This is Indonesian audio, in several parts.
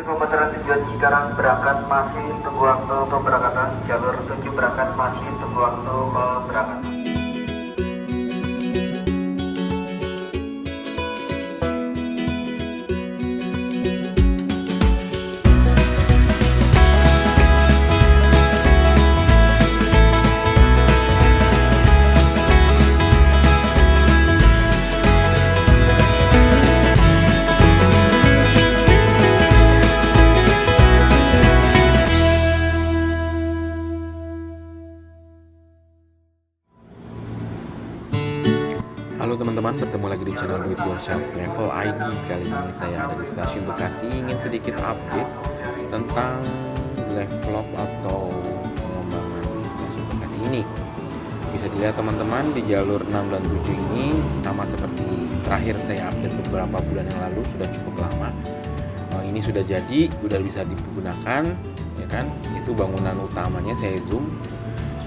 Pemeteran tujuan Cikarang berangkat masih tunggu waktu pemberangkatan. Jalur 7 berangkat masih tunggu waktu pemberangkatan. Halo teman-teman, bertemu lagi di channel Do It Yourself Travel ID. Kali ini saya ada di stasiun Bekasi, ingin sedikit update tentang develop atau pengembangan di stasiun Bekasi ini. Bisa dilihat teman-teman, di jalur 6 dan 7 ini sama seperti terakhir saya update beberapa bulan yang lalu, sudah cukup lama. Ini sudah jadi, sudah bisa digunakan, ya kan? Itu bangunan utamanya, saya zoom,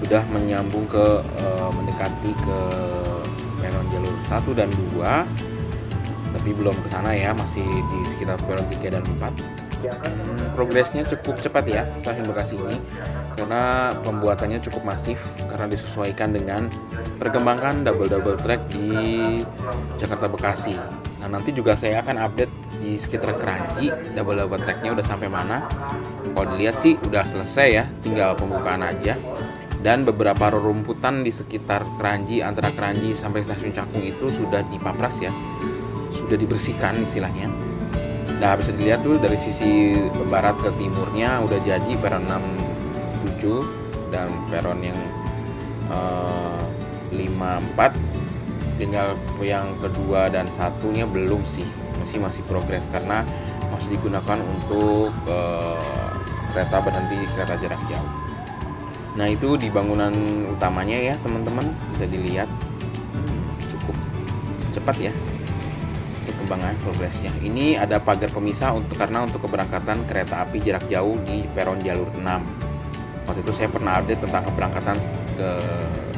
sudah menyambung ke mendekati ke peron jalur 1 dan 2, tapi belum ke sana ya, masih di sekitar peron 3 dan 4. Progresnya cukup cepat ya stasiun Bekasi ini, karena pembuatannya cukup masif karena disesuaikan dengan perkembangan double track di Jakarta Bekasi. Nah, nanti juga saya akan update di sekitar Kranji double tracknya udah sampai mana. Kalau dilihat sih udah selesai ya, tinggal pembukaan aja. Dan beberapa rerumputan di sekitar Kranji, antara Kranji sampai stasiun Cakung itu sudah dipapras ya, sudah dibersihkan istilahnya. Nah, bisa dilihat tuh dari sisi barat ke timurnya udah jadi peron 6, 7 dan peron yang 5, 4. Tinggal yang kedua dan satunya belum sih, masih progres karena masih digunakan untuk kereta berhenti, kereta jarak jauh. Nah, itu di bangunan utamanya ya teman-teman, bisa dilihat cukup cepat ya perkembangan progresnya. Ini ada pagar pemisah karena untuk keberangkatan kereta api jarak jauh di peron jalur 6. Waktu itu saya pernah update tentang keberangkatan ke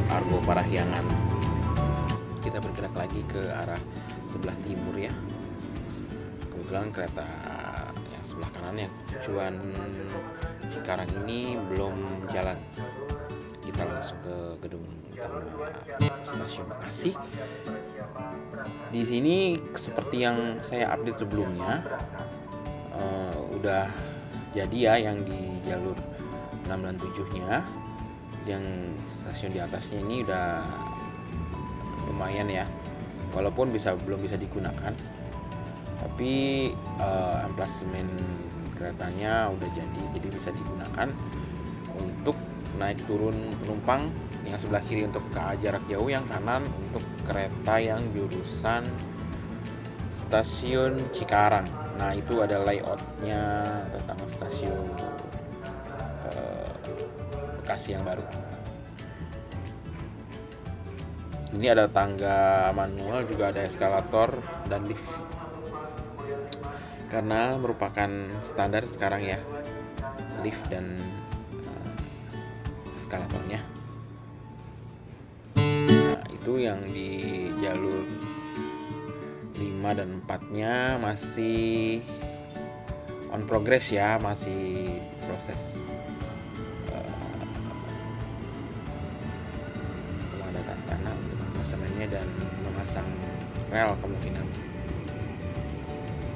Argo Parahyangan. Kita bergerak lagi ke arah sebelah timur ya. Kebetulan kereta yang sebelah kanan yang tujuan Cikarang ini belum jalan. Kita langsung ke gedung utama stasiun Bekasi. Di sini seperti yang saya update sebelumnya, udah jadi ya yang di jalur 6 dan 7-nya. Yang stasiun di atasnya ini udah lumayan ya, walaupun belum bisa digunakan, tapi emplasemen keretanya udah jadi bisa digunakan untuk naik turun penumpang. Yang sebelah kiri untuk ke jarak jauh, yang kanan untuk kereta yang jurusan stasiun Cikarang. Nah, itu ada layoutnya tentang stasiun Bekasi yang baru. Ini ada tangga manual, juga ada eskalator dan lift, karena merupakan standar sekarang ya, lift dan eskalatornya. Nah, itu yang di jalur 5 dan 4-nya masih on progress ya, masih proses pemadatan tanah untuk pemasangannya dan memasang rel kemungkinan.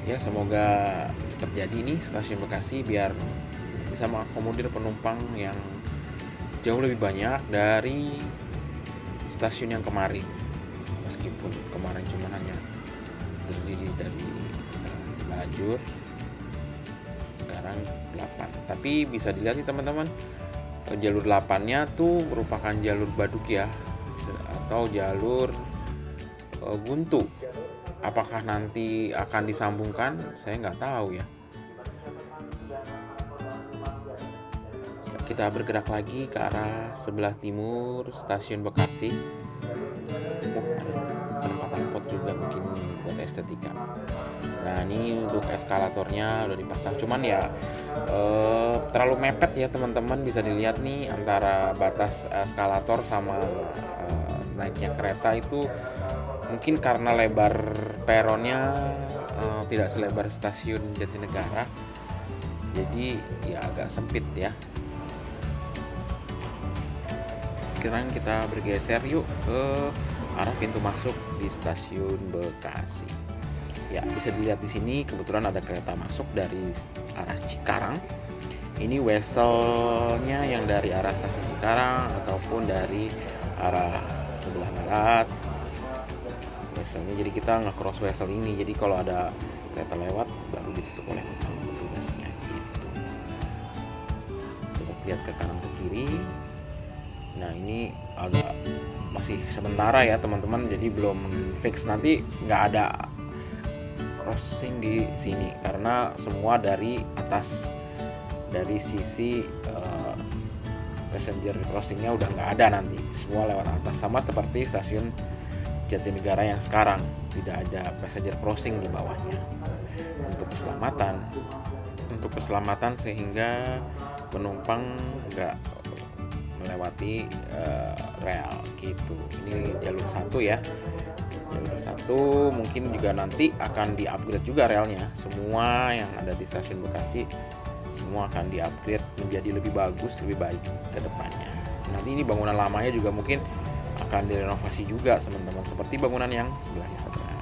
Ya, semoga cepat jadi nih stasiun Bekasi biar bisa mengakomodir penumpang yang jauh lebih banyak dari stasiun yang kemarin. Meskipun kemarin cuma hanya terdiri dari 5 lajur, sekarang 8. Tapi bisa dilihat nih teman-teman, jalur 8-nya tuh merupakan jalur Baduk ya, atau jalur buntu. Apakah nanti akan disambungkan? Saya nggak tahu ya. Kita bergerak lagi ke arah sebelah timur stasiun Bekasi. Ada penempatan pot juga mungkin buat estetika. Nah, ini untuk eskalatornya udah dipasang. Cuman ya terlalu mepet ya teman-teman. Bisa dilihat nih antara batas eskalator sama naiknya kereta itu. Mungkin karena lebar peronnya tidak selebar stasiun Jatinegara, jadi ya agak sempit ya. Sekarang kita bergeser yuk ke arah pintu masuk di stasiun Bekasi. Ya, bisa dilihat di sini kebetulan ada kereta masuk dari arah Cikarang. Ini weselnya yang dari arah stasiun Cikarang ataupun dari arah sebelah barat. Weselnya, jadi kita nge-cross wesel ini. Jadi kalau ada kereta lewat baru ditutup oleh petugasnya gitu. Coba lihat ke kanan ke kiri. Nah, ini agak masih sementara ya teman-teman, jadi belum fix, nanti nggak ada crossing di sini karena semua dari atas, dari sisi passenger crossingnya udah nggak ada, nanti semua lewat atas, sama seperti stasiun Jatinegara yang sekarang tidak ada passenger crossing di bawahnya untuk keselamatan sehingga penumpang nggak melewati rel gitu. Ini jalur 1 ya. Jalur 1 mungkin juga nanti akan di-upgrade juga relnya. Semua yang ada di stasiun Bekasi semua akan di-upgrade menjadi lebih bagus, lebih baik ke depannya. Nanti ini bangunan lamanya juga mungkin akan direnovasi juga teman-teman, seperti bangunan yang sebelahnya saudara.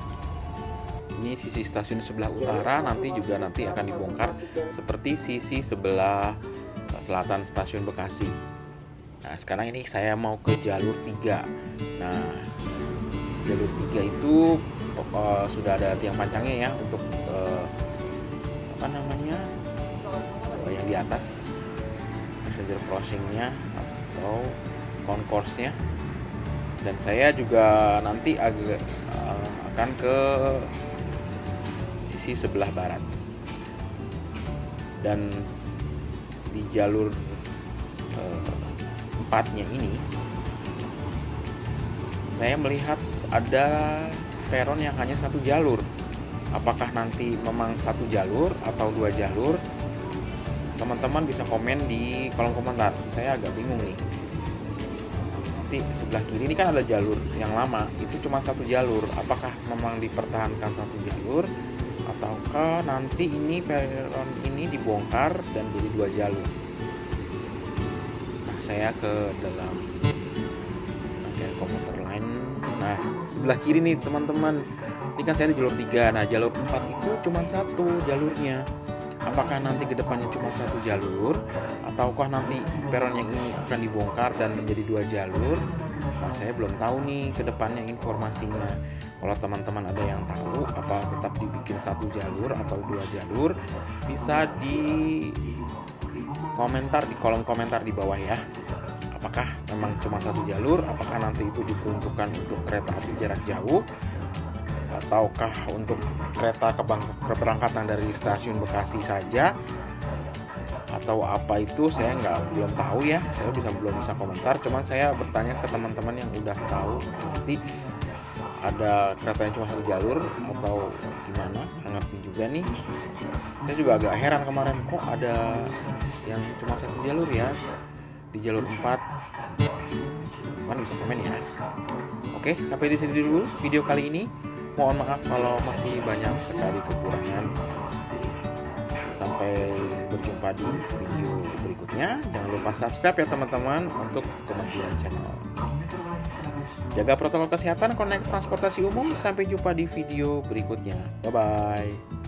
Ini sisi stasiun sebelah utara nanti akan dibongkar seperti sisi sebelah selatan stasiun Bekasi. Nah, sekarang ini saya mau ke jalur 3. Nah, jalur 3 itu sudah ada tiang pancangnya ya untuk yang di atas passenger crossingnya atau concourse-nya. Dan saya juga nanti akan ke sisi sebelah barat. Dan di jalur 4-nya ini saya melihat ada peron yang hanya 1 jalur. Apakah nanti memang 1 jalur atau 2 jalur? Teman-teman bisa komen di kolom komentar. Saya agak bingung nih. Nanti sebelah kiri ini kan ada jalur yang lama, itu cuma 1 jalur. Apakah memang dipertahankan 1 jalur ataukah nanti ini peron ini dibongkar dan jadi 2 jalur? Saya ke dalam komuter lain. Nah, sebelah kiri nih teman-teman, ini kan saya di jalur 3. Nah, jalur 4 itu cuma 1 jalurnya. Apakah nanti ke depannya cuma 1 jalur ataukah nanti peron yang ini akan dibongkar dan menjadi 2 jalur? Nah, saya belum tahu nih ke depannya informasinya. Kalau teman-teman ada yang tahu apa tetap dibikin 1 jalur atau 2 jalur, bisa di komentar di kolom komentar di bawah ya. Apakah memang cuma 1 jalur? Apakah nanti itu diperuntukkan untuk kereta api jarak jauh? Ataukah untuk kereta keberangkatan dari stasiun Bekasi saja? Atau apa itu? Saya belum tahu ya. Saya belum bisa komentar. Cuman saya bertanya ke teman-teman yang udah tahu nanti ada kereta yang cuma 1 jalur atau gimana, nggak ngerti juga nih. Saya juga agak heran kemarin, kok ada yang cuma 1 jalur ya di jalur 4. Teman bisa komen ya. Oke, sampai di sini dulu video kali ini. Mohon maaf kalau masih banyak sekali kekurangan. Sampai berjumpa di video berikutnya. Jangan lupa subscribe ya teman-teman untuk kemajuan channel ini. Jaga protokol kesehatan, konek transportasi umum. Sampai jumpa di video berikutnya. Bye-bye.